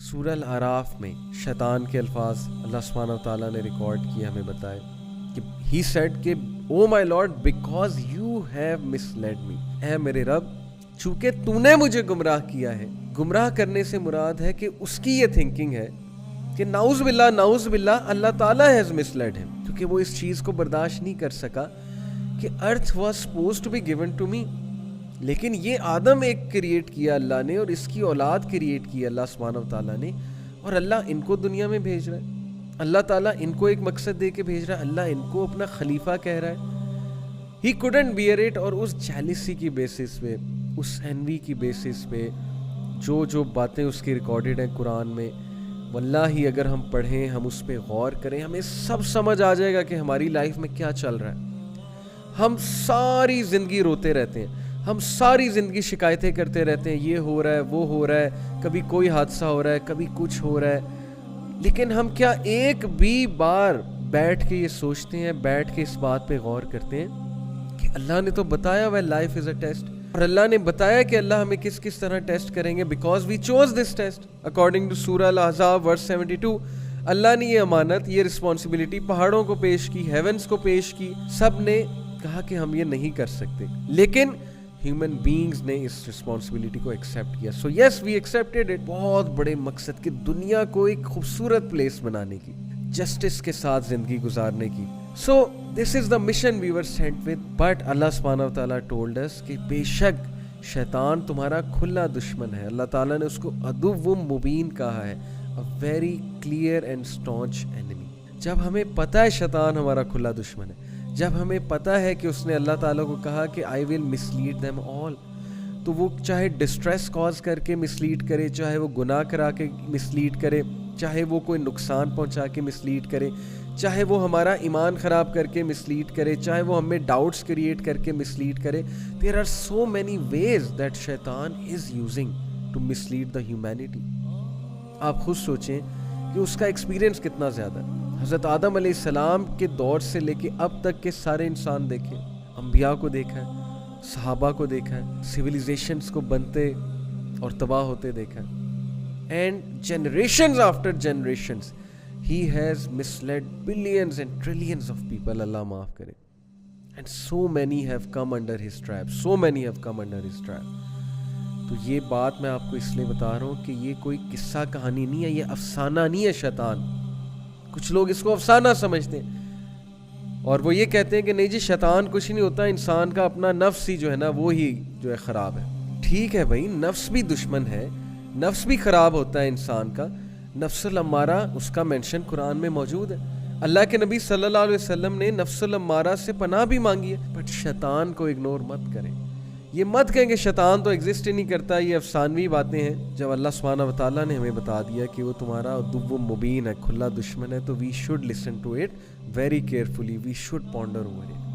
سورہ الاعراف میں شیطان کے الفاظ اللہ سبحانہ و تعالیٰ نے ریکارڈ کیے، ہمیں بتائے کہ ہی سیڈ کہ O my lord because you have misled me, اے میرے رب چونکہ تو نے مجھے گمراہ کیا ہے. گمراہ کرنے سے مراد ہے کہ اس کی یہ تھنکنگ ہے کہ نعوذ باللہ اللہ تعالیٰ ہیز مس لیڈ ہم، کیونکہ وہ اس چیز کو برداشت نہیں کر سکا کہ earth was supposed to be given to me, لیکن یہ آدم ایک کریٹ کیا اللہ نے اور اس کی اولاد کریٹ کی اللہ سبحانہ و تعالیٰ نے، اور اللہ ان کو دنیا میں بھیج رہا ہے، اللہ تعالیٰ ان کو ایک مقصد دے کے بھیج رہا ہے، اللہ ان کو اپنا خلیفہ کہہ رہا ہے. ہی couldn't bear it، اور اس جیلسی کی بیسس پہ، اس انوی کی بیسس پہ جو باتیں اس کی ریکارڈڈ ہیں قرآن میں، واللہ اگر ہم پڑھیں، ہم اس پہ غور کریں، ہمیں سب سمجھ آ جائے گا کہ ہماری لائف میں کیا چل رہا ہے. ہم ساری زندگی روتے رہتے ہیں، ہم ساری زندگی شکایتیں کرتے رہتے ہیں، یہ ہو رہا ہے، وہ ہو رہا ہے، کبھی کوئی حادثہ ہو رہا ہے، کبھی کچھ ہو رہا ہے، لیکن ہم کیا ایک بھی بار بیٹھ کے یہ سوچتے ہیں، بیٹھ کے اس بات پہ غور کرتے ہیں کہ اللہ نے تو بتایا ہوا لائف از اے ٹیسٹ، اور اللہ نے بتایا کہ اللہ ہمیں کس کس طرح ٹیسٹ کریں گے، because we choose this test according to سورہ الاحزاب ورس 72. اللہ نے یہ امانت، یہ رسپانسبلٹی پہاڑوں کو پیش کی، ہیونز کو پیش کی، سب نے کہا کہ ہم یہ نہیں کر سکتے، لیکن ہیومن بینگز نے اس رسپانسبلٹی کو ایکسیپٹ کیا. سو یس وی ایکسیپٹیڈ اٹ، بہت بڑے مقصد کہ دنیا کو ایک خوبصورت پلیس بنانے کی، جسٹس کے ساتھ زندگی گزارنے کی. So this is the mission we were sent with. But اللہ سبحانہ و تعالیٰ ٹولڈ اس کہ بے شک شیطان تمہارا کھلا دشمن ہے. اللہ تعالیٰ نے اس کو عدو مبین کہا ہے، a very clear and staunch enemy. جب ہمیں پتہ ہے شیطان ہمارا کھلا دشمن ہے، جب ہمیں پتہ ہے کہ اس نے اللہ تعالیٰ کو کہا کہ I will mislead them all، تو وہ چاہے ڈسٹریس کاز کر کے مسلیڈ کرے، چاہے وہ گناہ کرا کے مسلیڈ کرے، چاہے وہ کوئی نقصان پہنچا کے مسلیڈ کرے، چاہے وہ ہمارا ایمان خراب کر کے مسلیڈ کرے، چاہے وہ ہمیں ڈاؤٹس کریٹ کر کے مسلیڈ کرے. There are so many ways that شیطان is using to mislead the humanity. آپ خود سوچیں کہ اس کا ایکسپیرینس کتنا زیادہ ہے. حضرت آدم علیہ السلام کے دور سے لے کے اب تک کے سارے انسان دیکھیں، انبیاء کو دیکھا ہے، صحابہ کو دیکھا ہے، سویلائزیشنز کو بنتے اور تباہ ہوتے دیکھا ہے. And generations after generations he has misled billions and trillions of people, اللہ معاف کرے. And so many have come under his trap, so many have come under his trap. تو یہ بات میں آپ کو اس لیے بتا رہا ہوں کہ یہ کوئی قصہ کہانی نہیں ہے، یہ افسانہ نہیں ہے. شیطان، کچھ لوگ اس کو افسانہ سمجھتے ہیں اور وہ یہ کہتے ہیں کہ نہیں جی شیطان کچھ نہیں ہوتا، انسان کا اپنا نفس ہی جو ہے نا وہی جو ہے خراب ہے. ٹھیک ہے بھائی، نفس بھی دشمن ہے، نفس بھی خراب ہوتا ہے انسان کا. نفس الامارہ اس کا مینشن قرآن میں موجود ہے. اللہ کے نبی صلی اللہ علیہ وسلم نے نفس الامارہ سے پناہ بھی مانگی ہے. بٹ شیطان کو اگنور مت کریں. یہ مت کہیں کہ شیطان تو ایگزسٹ ہی نہیں کرتا، یہ افسانوی باتیں ہیں، جب اللہ سبحانہ و تعالیٰ نے ہمیں بتا دیا کہ وہ تمہارا عدو مبین ہے، کھلا دشمن ہے. تو we should listen to it very carefully, we should ponder over it.